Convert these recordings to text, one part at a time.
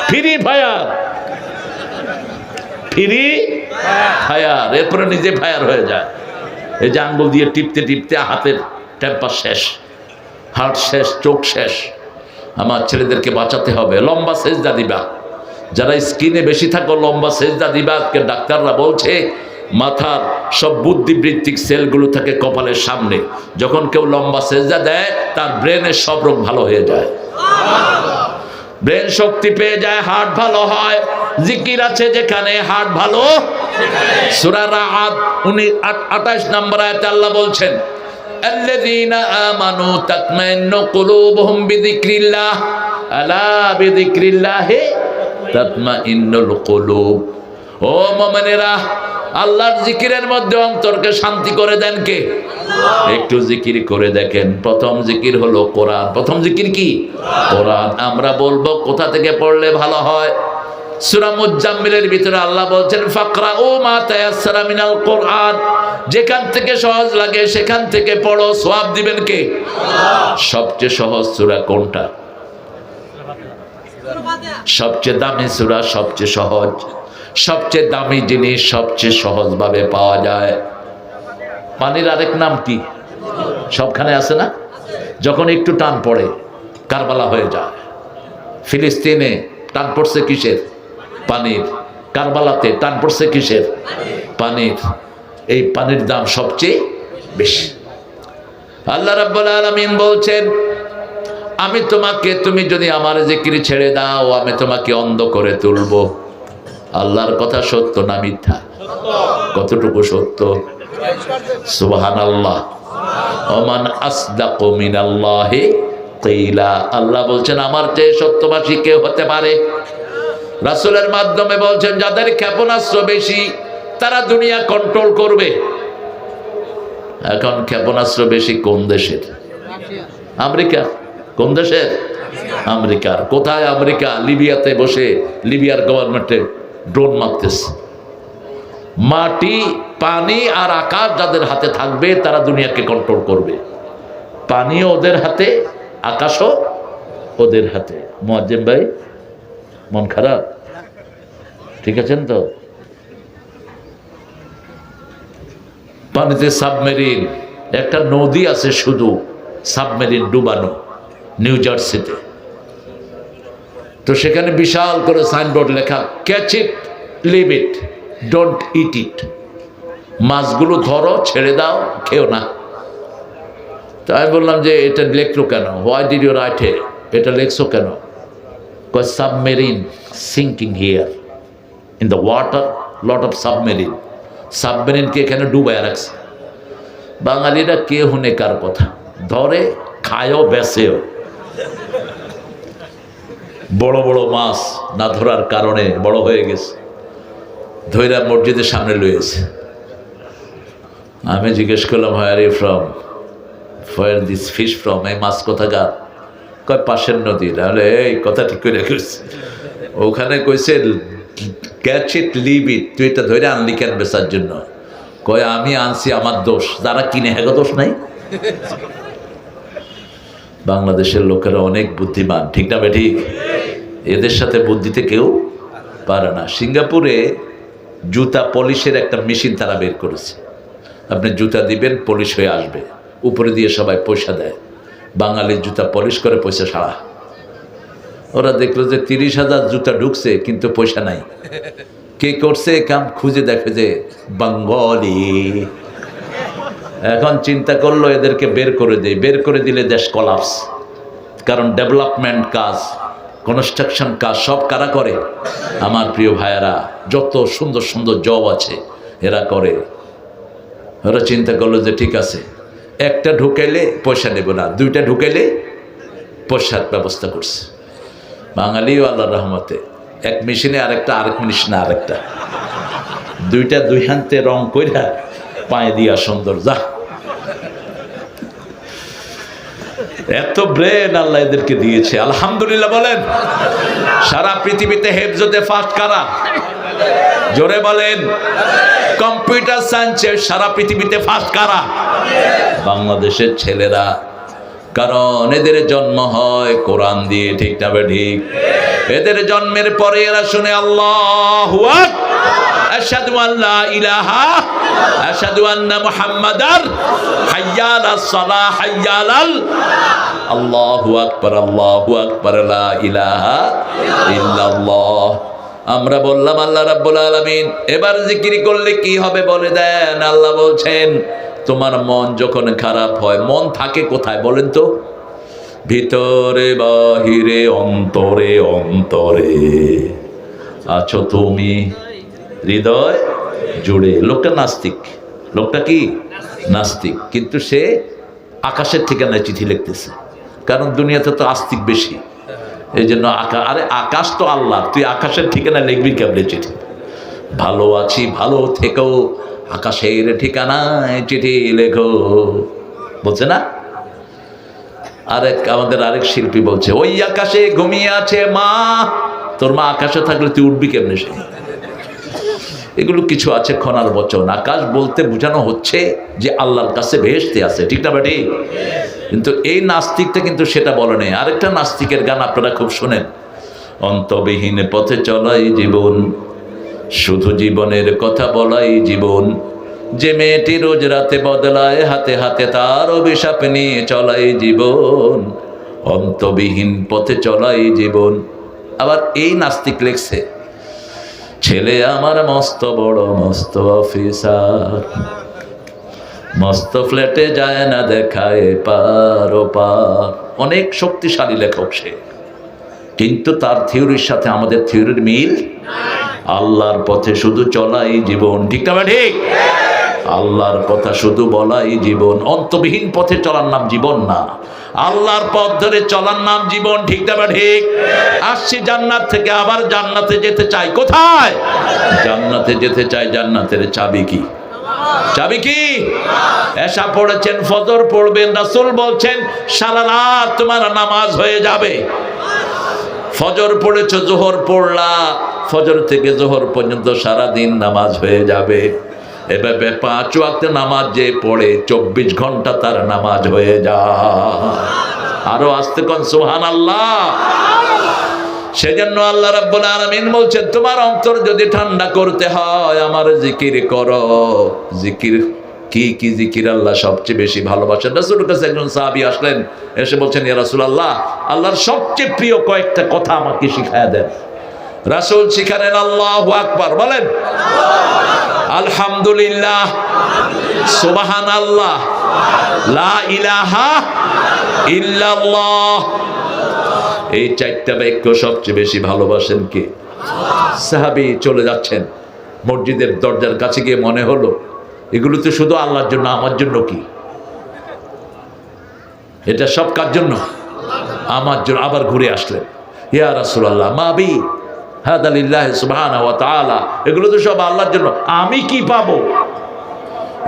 Free fire, free fire, এরপরে নিজে fire হয়ে যায়। এই যে আঙ্গুল দিয়ে টিপতে টিপতে হাতের টেম্পার শেষ, হার্ট শেষ, চোখ শেষ। আমার ছেলেদেরকে বাঁচাতে হবে। লম্বা সেজদা দিবা, যারা স্কিনে বেশি থাকো লম্বা সেজদা দিবা। আজকে ডাক্তাররা বলছে মাথার সব বুদ্ধিবৃত্তিক সেলগুলো থাকে কপালের সামনে। যখন কেউ লম্বা সেজদা দেয় তার ব্রেনের সব রোগ ভালো হয়ে যায়, ব্রেন শক্তি পেয়ে যায়, হার্ট ভালো হয়। জিকির আছে যেখানে হার্ট ভালো। সূরা রাআদ 28 নম্বর আয়াতে আল্লাহ বলছেন আল্লাযীনা আমানু তাতমাইন্নু কুলুবুহুম বিযিকরিল্লাহ আলা বিযিকরিল্লাহি তাতমাইন্নুল কুলুব। ও মুমিনেরা, আল্লাহর জিকিরের মধ্যে অন্তরকে শান্তি করে দেন কে? একটু জিকির করে দেখেন। প্রথম জিকির হলো কোরআন। প্রথম জিকির কি? কোরআন। আমরা বলবো কোথা থেকে পড়লে ভালো হয়? সূরা মুজাম্মিলের ভিতরে আল্লাহ বলছেন ফাকরাউ মা তায়াসসারা মিনাল কোরআন। যেখান থেকে সহজ লাগে সেখান থেকে পড়ো, সওয়াব দিবেন কে? সবচেয়ে সহজ সূরা কোনটা? সবচেয়ে দামি সূরা, সবচেয়ে সহজ। সবচেয়ে দামি জিনিস সবচেয়ে সহজভাবে পাওয়া যায়। পানির আরেক নাম কি? সবখানে আছে না? যখন একটু টান পড়ে কারবালা হয়ে যায়। ফিলিস্তিনে টান পড়ছে কিসের? পানির। কারবালাতে টান পড়ছে কিসের? পানির। এই পানির দাম সবচেয়ে বেশি। আল্লাহ রাব্বুল আলামিন বলছেন আমি তোমাকে, তুমি যদি আমার জিকির ছেড়ে দাও আমি তোমাকে অন্ধ করে তুলবো। আল্লাহর কথা সত্য না মিথ্যা? কতটুকু সত্য? সুবহানাল্লাহ। ওমান আসদাকু মিনাল্লাহি কিলা। আল্লাহ বলছেন আমার চেয়ে সত্যবাদী কে হতে পারে? রাসূলের মাধ্যমে বলছেন যাদের ক্ষেপণাস্ত্র বেশি তারা দুনিয়া কন্ট্রোল করবে। এখন ক্ষেপণাস্ত্র বেশি কোন দেশের? আমেরিকা। কোন দেশের? আমেরিকার। কোথায় আমেরিকা? লিবিয়াতে বসে লিবিয়ার গভর্নমেন্টে ড্রোন মারতেছে। মাটি, পানি আর আকাশ যাদের হাতে থাকবে তারা দুনিয়াকে কন্ট্রোল করবে। পানিও ওদের হাতে, আকাশও ওদের হাতে। মুয়াজ্জিম ভাই মন খারাপ? ঠিক আছেন তো? পানিতে সাবমেরিন, একটা নদী আছে শুধু সাবমেরিন ডুবানো, নিউ জার্সিতে। তো সেখানে বিশাল করে সাইনবোর্ড লেখা catch it, leave it, don't eat it. মাছগুলো ধরো, ছেড়ে দাও, খেও না। তো আমি বললাম যে এটা লেখলো কেন? Why did you write it? এটা লেখছো কেন? কয় submarine sinking here in the water, lot of submarine. সাবমেরিনকে এখানে ডুবায় রাখছে। বাঙালিরা কে হুনে কার কথা? ধরে, খায়ও, বেচেও। বড় বড় মাছ না ধরার কারণে বড় হয়ে গেছে, ধৈরা মসজিদের সামনে লয়েছে। আমি জিজ্ঞেস করলাম where you from, where this fish from? এই মাছ কোথাকার? কয় পাশের নদী। তাহলে এই কথা ঠিক করে রাখিস। ওখানে কইছে ক্যাচ ইট, লিভ ইট। তুই এটা ধরে আনলি কেন বেচার জন্য? কয় আমি আনছি, আমার দোষ। যারা কিনে হেগো দোষ নাই। বাংলাদেশের লোকেরা অনেক বুদ্ধিমান, ঠিক না বেঠিক? এদের সাথে বুদ্ধিতে কেউ পারে না। সিঙ্গাপুরে জুতা পলিশের একটা মেশিন তারা বের করেছে। আপনি জুতা দিবেন, পলিশ হয়ে আসবে, উপরে দিয়ে সবাই পয়সা দেয়। বাঙালির জুতা পলিশ করে পয়সা সারা। ওরা দেখলো যে 30,000 জুতা ঢুকছে কিন্তু পয়সা নাই। কে করছে কাম? খুঁজে দেখে যে বাঙালি। এখন চিন্তা করলো এদেরকে বের করে দেয়। বের করে দিলে দেশ কলাপস। কারণ ডেভেলপমেন্ট কাজ, কনস্ট্রাকশন কাজ সব কারা করে? আমার প্রিয় ভাইয়েরা, যত সুন্দর সুন্দর জব আছে এরা করে। ওরা চিন্তা করলো যে ঠিক আছে, একটা ঢুকাইলে পয়সা নেব না, দুইটা ঢুকাইলে পয়সার ব্যবস্থা করছে। বাঙালিও আল্লাহর রহমতে এক মেশিনে আরেকটা, আরেক মেশিনে আরেকটা, দুইটা দুই হাতে রং কইরা পায়ে দিয়া সুন্দর। যা, এত ব্রেন আল্লাহ এদেরকে দিয়েছে, আলহামদুলিল্লাহ বলেন। সারা পৃথিবীতে হেফজতে ফার্স্ট কারা? জোরে বলেন। কম্পিউটার সায়েন্সে সারা পৃথিবীতে ফার্স্ট কারা? বাংলাদেশের ছেলেরা। কারণ এদের জন্ম হয় কোরআন দিয়ে, ঠিক না ঠিক? এদের জন্মের পরে এরা শুনে আল্লাহু আকবার, আশহাদু আল্লা ইলাহা, আশহাদু আন্না মুহাম্মাদার, হাইয়া আলাস সালাহ, হাইয়া আলাল, আল্লাহু আকবার, আল্লাহু আকবার, লা ইলাহা ইল্লাল্লাহ। আমরা বললাম আল্লাহ রাব্বুল আলামিন এবার জিকির করলে কি হবে বলে দেন। আল্লাহ বলছেন তোমার মন যখন খারাপ হয়, মন থাকে কোথায় বলেন তো? ভিতরে বাহিরে অন্তরে অন্তরে আছো তুমি, হৃদয় জুড়ে। লোকটা নাস্তিক, লোকটা কি নাস্তিক, কিন্তু সে আকাশের ঠিকানায় চিঠি লিখতেছে, কারণ দুনিয়াতে তো আস্তিক বেশি। এই জন্য আরে আকাশ তো আল্লাহ, তুই আকাশের ঠিকানায় লিখবি কেমনে চিঠি? ভালো আছি, ভালো থেকো, আকাশের ঠিকানায় চিঠি লেখো, বলছে না? আমাদের আরেক শিল্পী বলছে ওই আকাশে ঘুমিয়ে আছে মা। তোর মা আকাশে থাকলে তুই উঠবি কেমনে? সে এগুলো কিছু আছে খনার বচন। আকাশ বলতে বোঝানো হচ্ছে যে আল্লাহর কাছে বেহেশতে আছে, ঠিক না বেটি? কিন্তু এই নাস্তিকটা কিন্তু সেটা বলে নেই। আরেকটা নাস্তিকের গান আপনারা খুব শোনেন, অন্তবিহীন পথে চলাই জীবন, শুধু জীবনের কথা বলাই জীবন, যে মেয়েটি রোজ রাতে বদলায় হাতে হাতে তার অভিশাপ নিয়ে চলাই জীবন, অন্তবিহীন পথে চলাই জীবন। আবার এই নাস্তিক লেখছে ছেলে আমার মস্ত বড় মস্ত অফিসার, মস্ত ফ্ল্যাটে যায় না দেখায় পার ও পার। অনেক শক্তিশালী লেখক সে, কিন্তু তার থিওরির সাথে আমাদের থিওরির মিল। আল্লাহর পথে শুধু চলাই জীবন, ঠিক না ঠিক? আল্লাহর কথা শুধু বলাই জীবন। অন্তবিহীন পথে চলার নাম জীবন না, আল্লাহর পথ ধরে চলার নাম জীবন, ঠিক না ঠিক? আসছি জান্নাত থেকে, আবার জান্নাতে যেতে চাই। কোথায়? জান্নাতে যেতে চাই। জান্নাতের চাবি কি? চাবি কি? এশা পড়েছেন, ফজর পড়বেন, রাসূল বলছেন সারা রাত তোমার নামাজ হয়ে যাবে। ফজর পড়েছো, জোহর পড়লা, ফজর থেকে জোহর পর্যন্ত সারা দিন নামাজ হয়ে যাবে। এভাবে 5 ওয়াক্ত নামাজ যে পড়ে 24 ঘন্টা তার নামাজ হয়ে যায়। আরো আস্তে কোন সুবহানাল্লাহ। সেজন্য আল্লাহ রাব্বুল আলামিন বলছেন তোমার অন্তর যদি ঠান্ডা করতে হয় আমার জিকির করো। জিকির কি কি জিকির আল্লাহ সবচেয়ে বেশি ভালোবাসেন? রাসূলের কাছে একজন সাহাবী আসলেন, এসে বলছেন ইয়া রাসূলুল্লাহ, আল্লাহর সবচেয়ে প্রিয় কয়েকটা কথা আমাকে শিখায়া দেন। রাসূল শিখালেন আল্লাহু আকবার, বলেন আলহামদুলিল্লাহ, সুবহানাল্লাহ, লা ইলাহা ইল্লাল্লাহ। এই 4টা বাক্য সবচেয়ে বেশি ভালোবাসেন কে? সাহাবী চলে যাচ্ছেন, মসজিদের দরজার কাছে গিয়ে মনে হলো এগুলো তো শুধু আল্লাহর জন্য, আমার জন্য কি? এটা সব কার জন্য? আমার জন্য। আবার ঘুরে আসলেন, ইয়া রাসূলুল্লাহ মা বি হাদা লিল্লাহি সুবহানাহু ওয়া তাআলা, এগুলো তো সব আল্লাহর জন্য, আমি কি পাবো?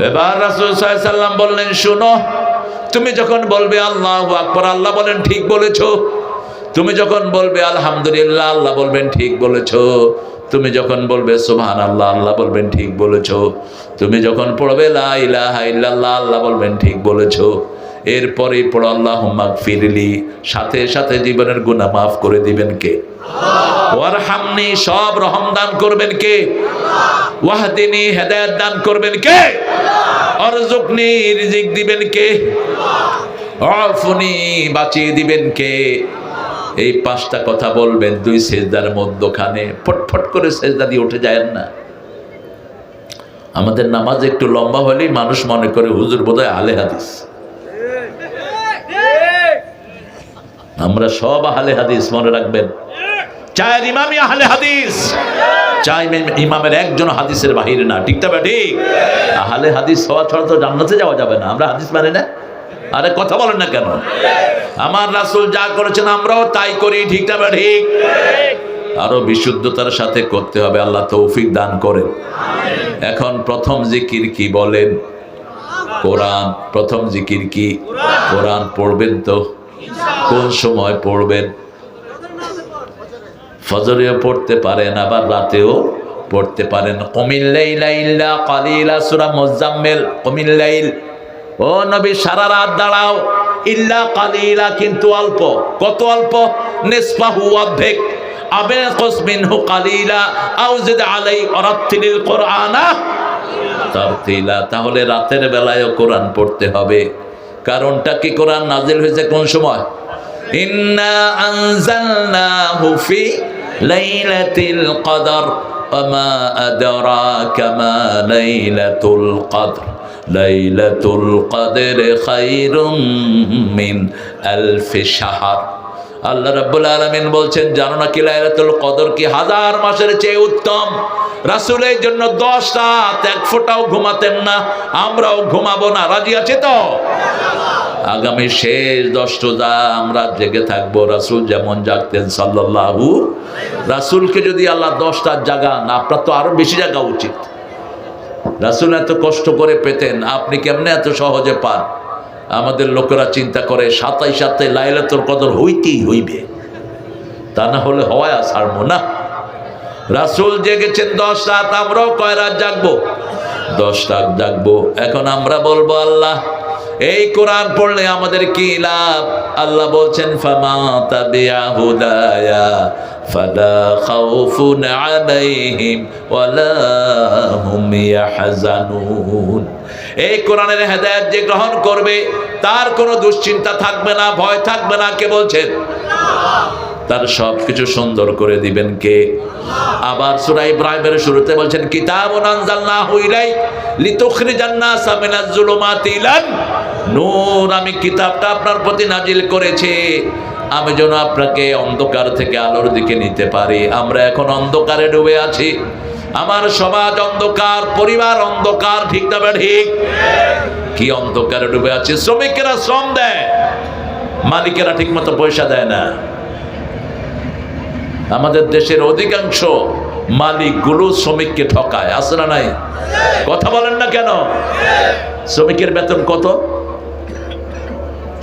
এবার রাসূল সাল্লাল্লাহু আলাইহি সাল্লাম বললেন শোনো, তুমি যখন বলবে আল্লাহু আকবার, আল্লাহ বলেন ঠিক বলেছো। তুমি যখন বলবে আলহামদুলিল্লাহ, আল্লাহ বলবেন ঠিক বলেছো। তুমি যখন বলবে সুবহানাল্লাহ, আল্লাহ বলবেন ঠিক বলেছো। তুমি যখন পড়বে লা ইলাহা ইল্লাল্লাহ, আল্লাহ বলবেন ঠিক বলেছো। এরপরেই পড়ো আল্লাহুম্মা গফিরলি, সাথে সাথে জীবনের গুনাহ মাফ করে দিবেন কে? ওয়ারহামনি, সব রহম দান করবেন কে? ওয়াহদিনি, হেদায়েত দান করবেন কে? অরযুকনি, রিজিক দিবেন কে? আফুনি, বাঁচিয়ে দিবেন কে? এই 5টা কথা বলবেন 2 সেজদার মধ্যখানে। ফটফট করে সেজদা দিয়ে উঠে যায় না। আমাদের নামাজ একটু লম্বা হলেই মানুষ মনে করে হুজুর বোধহয় আহলে হাদিস। আমরা সব আহলে হাদিস, মনে রাখবেন। 4 ইমামই আহলে হাদিস, 4 ইমামের একজন হাদিসের বাহিরে না, ঠিক না ঠিক? আহলে হাদিস হওয়া ছাড়া তো জান্নাতে যাওয়া যাবে না। আমরা হাদিস মানে না? আরে কথা বলেন না কেন? আমার রাসূল যা করেছেন আমরাও তাই করি, ঠিক না ঠিক? আরো বিশুদ্ধতার সাথে করতে হবে, আল্লাহ তৌফিক দান করেন। এখন প্রথম জিকির কি বলেন? কোরআন। প্রথম জিকির কি? কোরআন পড়বেন তো? কোন সময় পড়বেন? ফজরেও পড়তে পারেন, আবার রাতেও পড়তে পারেন। কুমিল লাইলা ইল্লা কালিলা, সূরা মুজাম্মিল। কুমিল লাইল, ও নবী সারা রাত দাঁড়াও, ইল্লা কালিলা, কিন্তু অল্প। কত অল্প? নিসফাহু, অর্ধেক। আবিনকুস মিনহু কালিলা আও জিদ আলাই ওয়ারাত্তিলিল কুরআনা তারতিলা। তাহলে রাতের বেলায়ও কোরআন পড়তে হবে। কারণটা কি? কোরআন নাজিল হয়েছে কোন সময়? ইন্না আনজালনাহু ফি লাইলাতিল কদর ওয়া মা আদরাকা মা লাইলাতুল কদর লাইলাতুল কদর খায়রুম মিন আলফি শাহর। আল্লাহ রাব্বুল আলামিন বলছেন, জানো না কি লাইলাতুল কদর কি? 1000 মাসের চেয়ে উত্তম। রাসূলের জন্য 10 রাত এক ফোঁটাও ঘুমাতেন না, আমরাও ঘুমাবো না। রাজি আছে তো? আগামী শেষ 10 রোজা আমরা জেগে থাকবো, রাসূল যেমন জাগতেন সাল্লাল্লাহু। রাসূলকে যদি আল্লাহ 10 রাত জাগান, আপনার তো আরো বেশি জাগা উচিত। রাসূল এত কষ্ট করে পেতেন, আপনি কেমনে এত সহজে পান? আমাদের লোকেরা চিন্তা করে 27 লাইলাতুল কদর হইতেই হইবে, তা না হলে হয় ছাড়বো না। রাসূল জেগেছেন 10 রাত, আমরাও কয় রাত জাগবো? 10 রাত জাগবো। এখন আমরা বলবো, আল্লাহ এই কোরআন পড়লে আমাদের কি লাভ? আল্লাহ বলছেন, ফামা তাবিআ হুদায়া ফালা খাউফুন আলাইহিম ওয়ালা হুম ইয়াহজানুন। এই কোরআনের হেদায়েত যে গ্রহণ করবে তার কোনো দুশ্চিন্তা থাকবে না, ভয় থাকবে না। কে বলছেন? তার সবকিছু সুন্দর করে দিবেন কে? আবার সূরা ইব্রাহিমের শুরুতে বলছেন, কিতাবুন আনজালনাহু ইলাইক লিতুখরিজান নাসা মিনাজ যুলুমাতি ইলান নূর। আমি কিতাবটা আপনার প্রতি নাজিল করেছি আমি যেন আপনাকে অন্ধকার থেকে আলোর দিকে নিতে পারি। আমরা এখন অন্ধকারে ডুবে আছি। আমার সমাজ অন্ধকার, পরিবার অন্ধকার, ঠিক না ঠিক? কি অন্ধকারে ডুবে আছে? শ্রমিকেরা শ্রম দেয়, মালিকেরা ঠিক মতো পয়সা দেয় না। আমাদের দেশের অধিকাংশ মালিকগুলো শ্রমিককে ঠকায়, আছে না নাই? কথা বলেন না কেন? শ্রমিকের বেতন কত?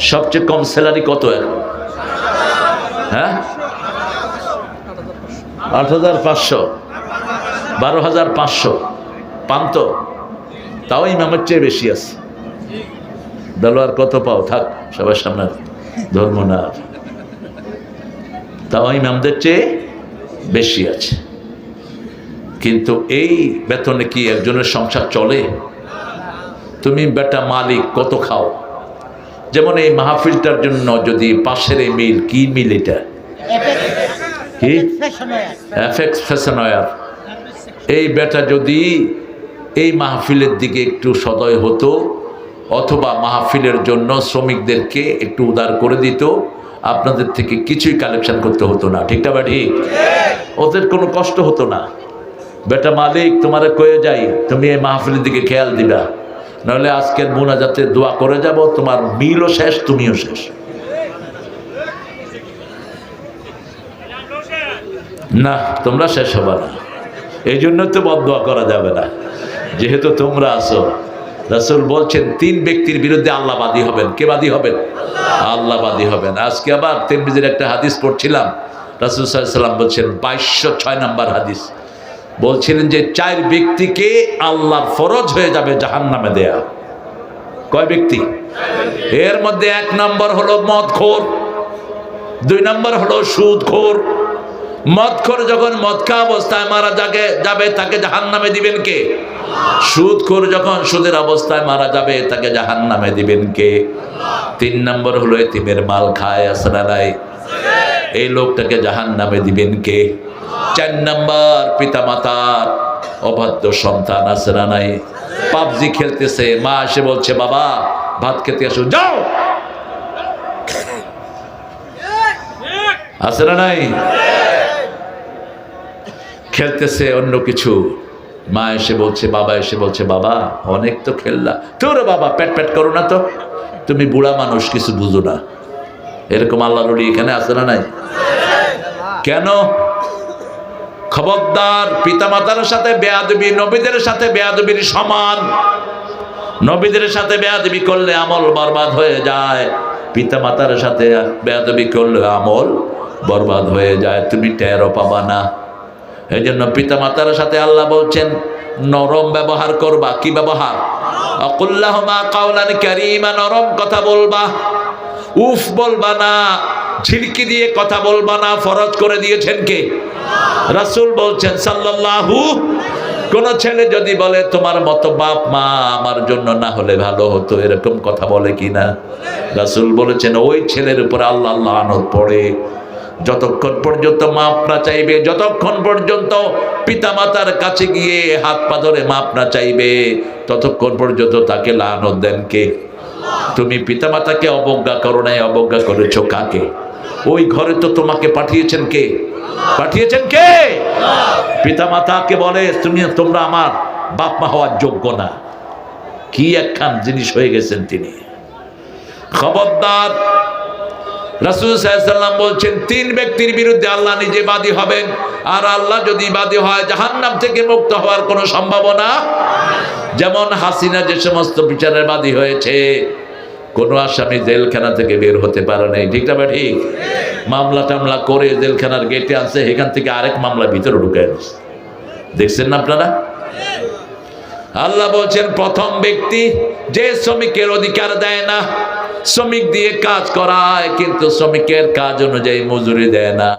সবচেয়ে কম স্যালারি কত এখন? হ্যাঁ, ৮৫০০, ১২৫০০ পান তো? তাও ইমামের চেয়ে বেশি আছে। দেলোয়ার কত পাও? থাক, সবার সামনে ধর্ম না, তাও ইমামদের চেয়ে বেশি আছে। কিন্তু এই বেতনে কি একজনের সংসার চলে? তুমি বেটা মালিক কত খাও? যেমন এই মাহফিলটার জন্য যদি পাশের এই মিল, কি মিল এটা? কি? FX fashion wear. এই বেটা যদি এই মাহফিলের দিকে একটু সদয় হতো, অথবা মাহফিলের জন্য শ্রমিকদেরকে একটু উদার করে দিত, আপনাদের থেকে কিছুই কালেকশন করতে হতো না। ঠিক না ঠিক? ওদের কোনো কষ্ট হতো না। বেটা মালিক, তোমারে কয়ে যাই, তুমি এই মাহফিলের দিকে খেয়াল দিবা, নাহলে আজকের মুনাজাতে দোয়া করে যাব, তোমার মিলও শেষ, তুমিও শেষ। না, তোমরা শেষ হবে না। এই জন্য তো বদদোয়া করা যাবে না, যেহেতু তোমরা আছো। রাসূল বলছেন 3 ব্যক্তির বিরুদ্ধে আল্লাহ বাদী হবেন। কে বাদী হবেন? আল্লাহ বাদী হবেন। আজকে আবার তিরমিজির একটা হাদিস পড়ছিলাম, রাসূল সাল্লাল্লাহু আলাইহি ওয়াসাল্লাম বলছেন, 2206 নম্বর হাদিস, বলছিলেন যে 4 ব্যক্তিকে আল্লাহর ফরজ হয়ে যাবে জাহান্নামে দেয়া। কয় ব্যক্তি? এর মধ্যে 1 নম্বর হলো মদখোর, 2 নম্বর হলো সুদখোর। মদখোর যখন মদ খাওয়া অবস্থায় মারা যাবে তাকে জাহান্নামে দিবেন কে? সুদখোর যখন সুদের অবস্থায় মারা যাবে তাকে জাহান্নামে দিবেন কে? 3 নম্বর হলো এতিমের মাল খায়, আছে না নাই? এই লোকটাকে জাহান্নামে দিবেন কে? 4 নম্বর পিতামাতার অবাধ্য সন্তান, আছে না নাই? পাবজি খেলতেছে, মা এসে বলছে, বাবা ভাত খেতে আসো, যাও, আছে না নাই? খেলতেছে অন্য কিছু, মা এসে বলছে, বাবা এসে বলছে, বাবা অনেক তো খেললা, তোর বাবা পেট পেট করো না তো, তুমি বুড়া মানুষ, কিছু বুঝো না। এরকম আল্লাহর ওলি এখানে আছে না নাই? কেন? খবরদার, পিতামাতার সাথে বেয়াদবি নবীদের সাথে বেয়াদবির সমান। নবীদের সাথে বেয়াদবি করলে আমল বরবাদ হয়ে যায়, পিতামাতার সাথে বেয়াদবি করলে আমল বরবাদ হয়ে যায়, তুমি টেরও পাবা না। এই জন্য পিতামাতার সাথে আল্লাহ বলছেন নরম ব্যবহার করবা। কি ব্যবহার? আকুল্লাহুমা কাওলান কারীমা, নরম কথা বলবা। উফ বলবা না, ঝিড়কি দিয়ে কথা বলবা না, ফরজ করে দিয়েছেন কে? রাসূল বলছেন সাল্লাল্লাহু। কোন ছেলে যদি বলে তোমার মতো বাপ মা আমার জন্য না হলে ভালো হতো, এরকম কথা বলে কিনা? রাসূল বলেছেন ওই ছেলের উপর আল্লাহ লানত পড়ে। যতক্ষণ পর্যন্ত মাপ না চাইবে, যতক্ষণ পর্যন্ত পিতামাতার কাছে গিয়ে হাত পা ধরে মাপ না চাইবে, ততক্ষণ পর্যন্ত তাকে লানত দেন কে? তুমি পিতামাতাকে অবজ্ঞা করো নাই, অবজ্ঞা করেছো কাকে? ওই ঘরে তো তোমাকে পাঠিয়েছেন কে? পাঠিয়েছেন কে? পিতামাতাকে বলে তোমরা আমার বাপ মা হওয়ার যোগ্য না। কি একখান জিনিস হয়ে গেছেন তিনি। খবরদার। রাসূল সাল্লাল্লাহু আলাইহি ওয়াসাল্লাম বলছেন তিন ব্যক্তির বিরুদ্ধে আল্লাহ নিজে বাদী হবেন, আর আল্লাহ যদি বাদী হয় জাহান্নাম থেকে মুক্ত হওয়ার কোনো সম্ভাবনা। যেমন হাসিনা যে সমস্ত বিচারের বাদী হয়েছে, কোনো আসামি জেলখানা থেকে বের হতে পারে নাই, ঠিক না? ঠিক। মামলা টামলা করে জেলখানার গেটে আছে, এখান থেকে আরেক মামলা ভিতরে ঢুকে দেখছেন না আপনারা? আল্লাহ বলছেন প্রথম ব্যক্তি যে শ্রমিকের অধিকার দেয় না, শ্রমিক দিয়ে কাজ করায় কিন্তু শ্রমিকের কাজ অনুযায়ী মজুরি দেয় না।